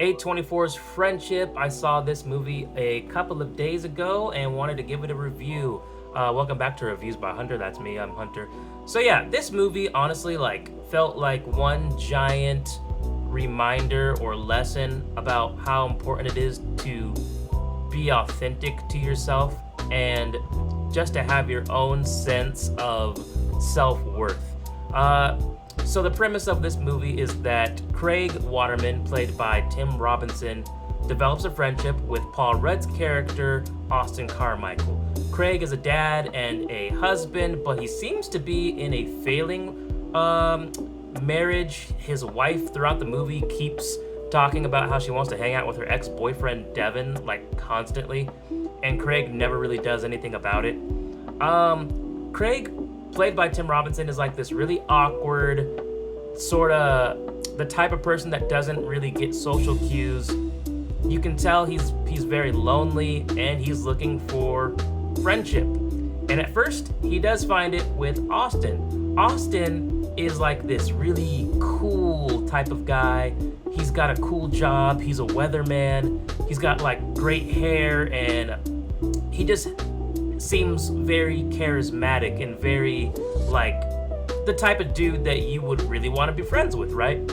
A24's Friendship. I saw this movie a couple of days ago and wanted to give it a review. Welcome back to Reviews by Hunter. That's me. I'm Hunter. So yeah, this movie honestly felt like one giant reminder or lesson about how important it is to be authentic to yourself and just to have your own sense of self-worth. So the premise of this movie is that Craig Waterman, played by Tim Robinson, develops a friendship with Paul Rudd's character, Austin Carmichael. Craig is a dad and a husband, but he seems to be in a failing marriage. His wife, throughout the movie, keeps talking about how she wants to hang out with her ex-boyfriend, Devin, constantly, and Craig never really does anything about it. Craig, played by Tim Robinson, is this really awkward, sort of the type of person that doesn't really get social cues. You can tell he's very lonely and he's looking for friendship. And at first, he does find it with Austin. Austin is this really cool type of guy. He's got a cool job. He's a weatherman. He's got great hair, and he just seems very charismatic and very the type of dude that you would really want to be friends with, right?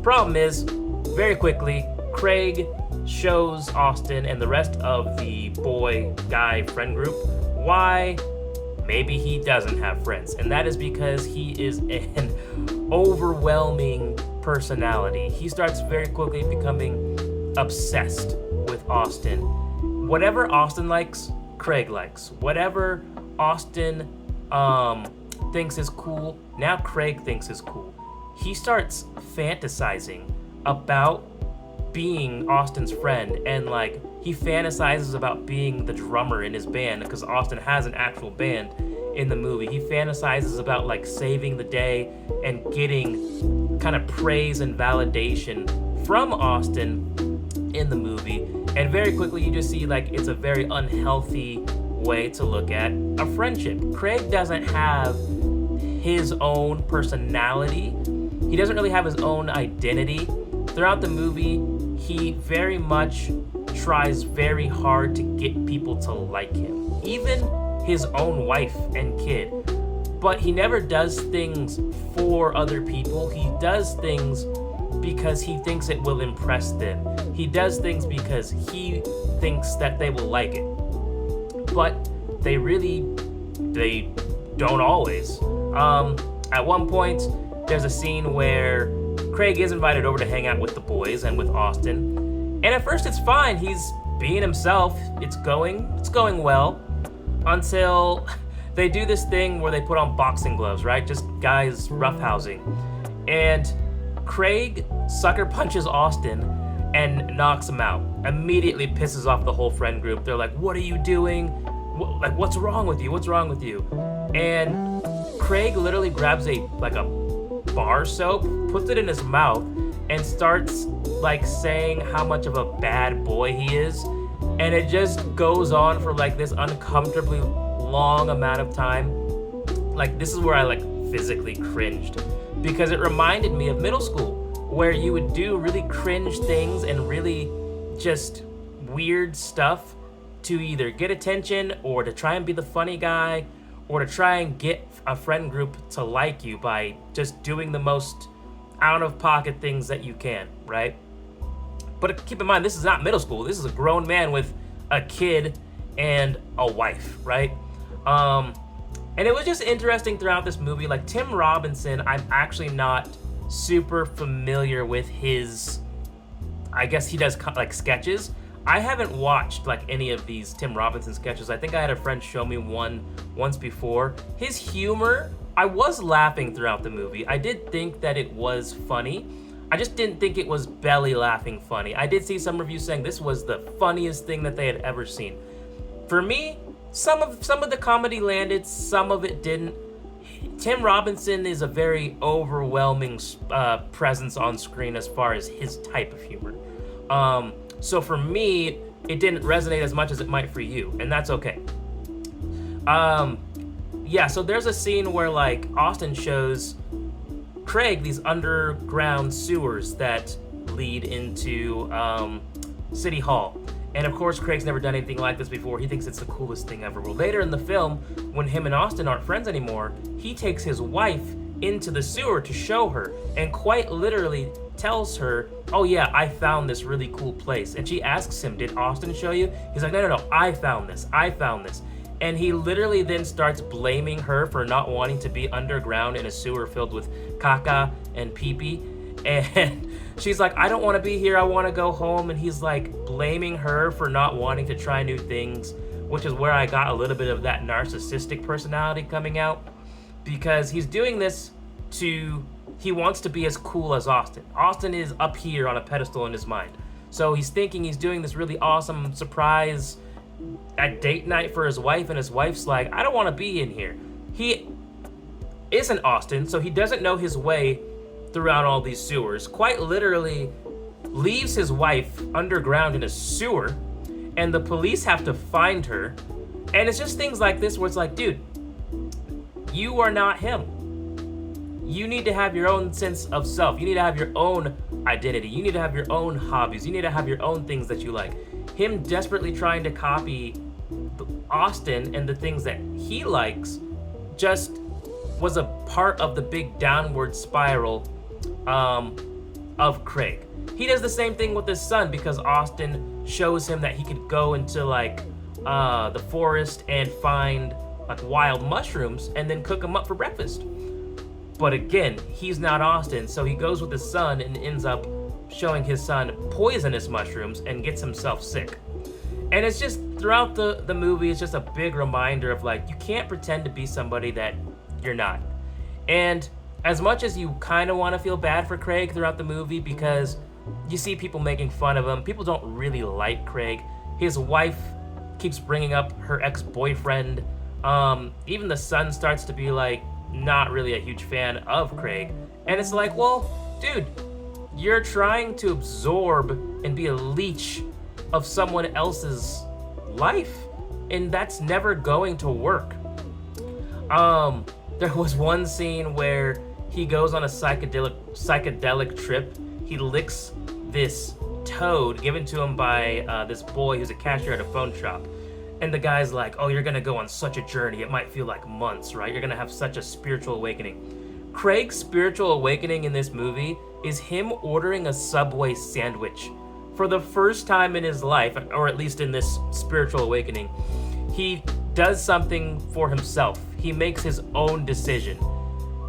Problem is, very quickly, Craig shows Austin and the rest of the boy-guy friend group why maybe he doesn't have friends. And that is because he is an overwhelming personality. He starts very quickly becoming obsessed with Austin. Whatever Austin likes, Craig likes. Whatever Austin thinks is cool, now Craig thinks is cool. He starts fantasizing about being Austin's friend, and he fantasizes about being the drummer in his band, because Austin has an actual band in the movie. He fantasizes about saving the day and getting kind of praise and validation from Austin in the movie. And very quickly you just see it's a very unhealthy way to look at a friendship. Craig doesn't have his own personality. He doesn't really have his own identity. Throughout the movie, he very much tries very hard to get people to like him, even his own wife and kid. But he never does things for other people. He does things because he thinks it will impress them. He does things because he thinks that they will like it. But they don't always. At one point, there's a scene where Craig is invited over to hang out with the boys and with Austin. And at first it's fine. He's being himself. It's going well until they do this thing where they put on boxing gloves, right? Just guys roughhousing. And Craig sucker punches Austin and knocks him out. Immediately pisses off the whole friend group. They're like, "What are you doing? What's wrong with you? What's wrong with you?" And Craig literally grabs a bar soap, puts it in his mouth, and starts saying how much of a bad boy he is. And it just goes on for this uncomfortably long amount of time. This is where I physically cringed, because it reminded me of middle school, where you would do really cringe things and really just weird stuff to either get attention or to try and be the funny guy or to try and get a friend group to like you by just doing the most out-of-pocket things that you can, right? But keep in mind, this is not middle school. This is a grown man with a kid and a wife, right? And it was just interesting throughout this movie. Tim Robinson, I'm actually not super familiar with his, I guess he does sketches. I haven't watched any of these Tim Robinson sketches. I think I had a friend show me one once before. His humor, I was laughing throughout the movie. I did think that it was funny. I just didn't think it was belly laughing funny. I did see some reviews saying this was the funniest thing that they had ever seen. For me, some of the comedy landed, some of it didn't. Tim Robinson is a very overwhelming presence on screen as far as his type of humor. So for me, it didn't resonate as much as it might for you, and that's okay. Yeah, so there's a scene where Austin shows Craig these underground sewers that lead into City Hall. And of course, Craig's never done anything like this before. He thinks it's the coolest thing ever. Well, later in the film, when him and Austin aren't friends anymore, he takes his wife into the sewer to show her, and quite literally tells her, oh yeah, I found this really cool place. And she asks him, did Austin show you? He's like, no, I found this. And he literally then starts blaming her for not wanting to be underground in a sewer filled with caca and pee-pee. And she's like, I don't want to be here, I want to go home. And he's like blaming her for not wanting to try new things, which is where I got a little bit of that narcissistic personality coming out, because he's doing this he wants to be as cool as Austin. Austin is up here on a pedestal in his mind. So he's thinking he's doing this really awesome surprise at date night for his wife, and his wife's like, I don't want to be in here. He isn't Austin, so he doesn't know his way throughout all these sewers. Quite literally leaves his wife underground in a sewer, and the police have to find her. And it's just things like this where it's like, dude, you are not him. You need to have your own sense of self. You need to have your own identity. You need to have your own hobbies. You need to have your own things that you like. Him desperately trying to copy Austin and the things that he likes just was a part of the big downward spiral of Craig. He does the same thing with his son, because Austin shows him that he could go into like the forest and find like wild mushrooms and then cook them up for breakfast. But again, he's not Austin, so he goes with his son and ends up showing his son poisonous mushrooms and gets himself sick. And it's just throughout the movie, it's just a big reminder of like, you can't pretend to be somebody that you're not. And as much as you kind of want to feel bad for Craig throughout the movie, because you see people making fun of him, people don't really like Craig. His wife keeps bringing up her ex-boyfriend. Even the son starts to be like, not really a huge fan of Craig. And it's like, well, dude, you're trying to absorb and be a leech of someone else's life, and that's never going to work. There was one scene where he goes on a psychedelic trip. He licks this toad given to him by this boy who's a cashier at a phone shop. And the guy's like, oh, you're gonna go on such a journey. It might feel like months, right? You're gonna have such a spiritual awakening. Craig's spiritual awakening in this movie is him ordering a Subway sandwich. For the first time in his life, or at least in this spiritual awakening, he does something for himself. He makes his own decision.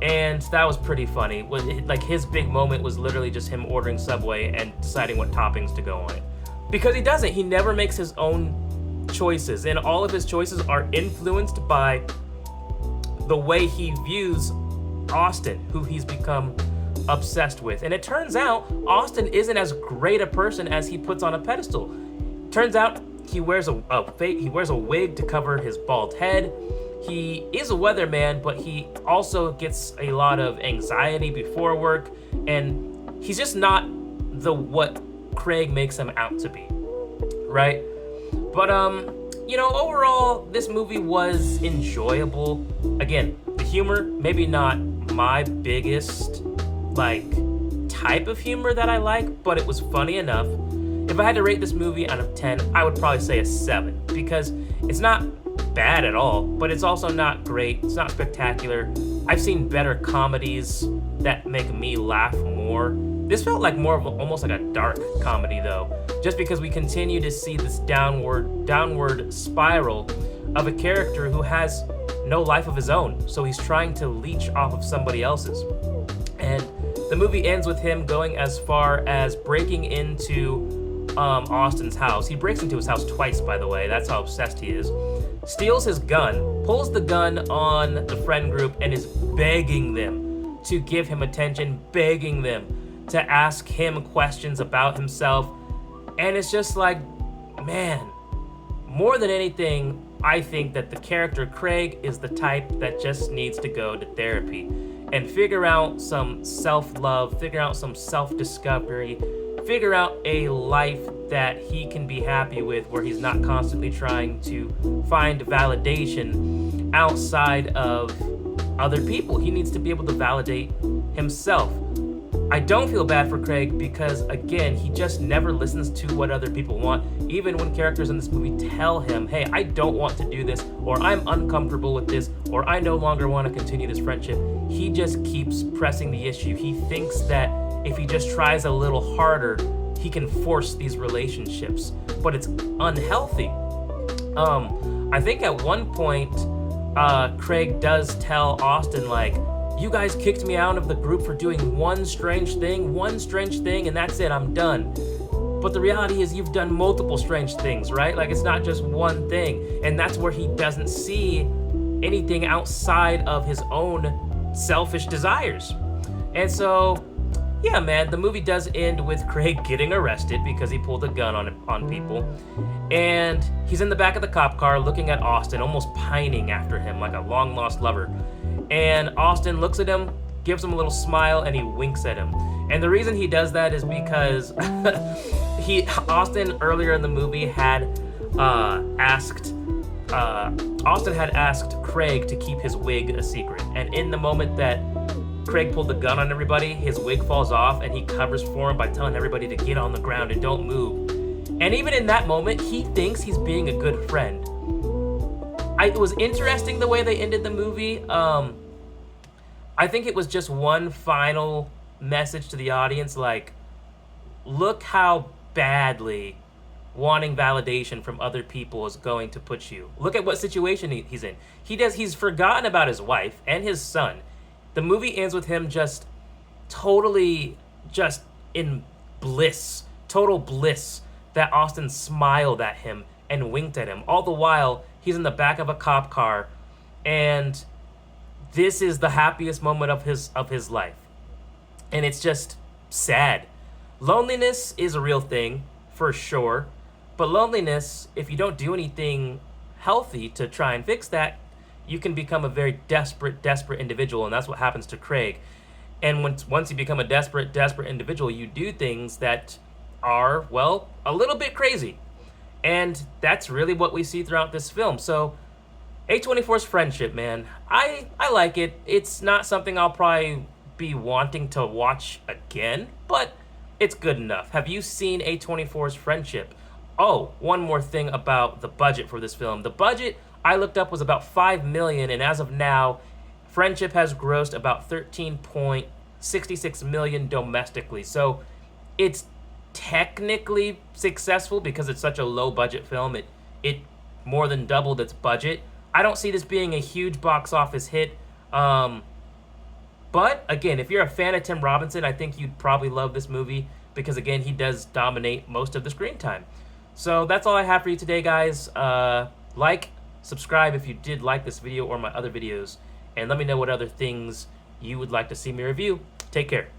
And that was pretty funny. Like, his big moment was literally just him ordering Subway and deciding what toppings to go on it. Because he doesn't. He never makes his own choices, and all of his choices are influenced by the way he views Austin, who he's become obsessed with. And it turns out Austin isn't as great a person as he puts on a pedestal. Turns out he wears a wig to cover his bald head. He is a weatherman, but he also gets a lot of anxiety before work, and he's just not what Craig makes him out to be, right? But, overall, this movie was enjoyable. Again, the humor, maybe not my biggest, type of humor that I like, but it was funny enough. If I had to rate this movie out of 10, I would probably say a 7, because it's not bad at all, but it's also not great. It's not spectacular. I've seen better comedies that make me laugh more. This felt like more of almost like a dark comedy, though, just because we continue to see this downward spiral of a character who has no life of his own, so he's trying to leech off of somebody else's. And the movie ends with him going as far as breaking into Austin's house. He breaks into his house twice, by the way. That's how obsessed he is. Steals his gun, pulls the gun on the friend group, and is begging them to give him attention, begging them to ask him questions about himself. And it's just like, man, more than anything, I think that the character Craig is the type that just needs to go to therapy and figure out some self-love, figure out some self-discovery, figure out a life that he can be happy with, where he's not constantly trying to find validation outside of other people. He needs to be able to validate himself. I don't feel bad for Craig because, again, he just never listens to what other people want. Even when characters in this movie tell him, hey, I don't want to do this, or I'm uncomfortable with this, or I no longer want to continue this friendship, he just keeps pressing the issue. He thinks that if he just tries a little harder, he can force these relationships, but it's unhealthy. I think at one point, Craig does tell Austin, like, you guys kicked me out of the group for doing one strange thing, and that's it, I'm done. But the reality is you've done multiple strange things, right? Like, it's not just one thing. And that's where he doesn't see anything outside of his own selfish desires. And so, yeah, man, the movie does end with Craig getting arrested because he pulled a gun on people. And he's in the back of the cop car looking at Austin, almost pining after him like a long-lost lover. And Austin looks at him, gives him a little smile, and he winks at him. And the reason he does that is because Austin earlier in the movie had asked Craig to keep his wig a secret. And in the moment that Craig pulled the gun on everybody, his wig falls off, and he covers for him by telling everybody to get on the ground and don't move. And even in that moment, he thinks he's being a good friend. It was interesting the way they ended the movie. I think it was just one final message to the audience, like, look how badly wanting validation from other people is going to put you. Look at what situation he's in. He's forgotten about his wife and his son. The movie ends with him just totally just in bliss, total bliss, that Austin smiled at him and winked at him. All the while, he's in the back of a cop car, and this is the happiest moment of his life. And it's just sad. Loneliness is a real thing, for sure. But loneliness, if you don't do anything healthy to try and fix that, you can become a very desperate individual, and that's what happens to Craig. And once you become a desperate individual, you do things that are, well, a little bit crazy. And that's really what we see throughout this film. So, A24's friendship, man, I like it. It's not something I'll probably be wanting to watch again, but it's good enough. Have you seen A24's friendship? Oh, one more thing about the budget for this film. The budget I looked up was about $5 million, and as of now, Friendship has grossed about $13.66 million domestically. So it's technically successful because it's such a low budget film. It more than doubled its budget. I don't see this being a huge box office hit. But again, if you're a fan of Tim Robinson, I think you'd probably love this movie because, again, he does dominate most of the screen time. So that's all I have for you today, guys. Like, subscribe if you did like this video or my other videos, and let me know what other things you would like to see me review. Take care.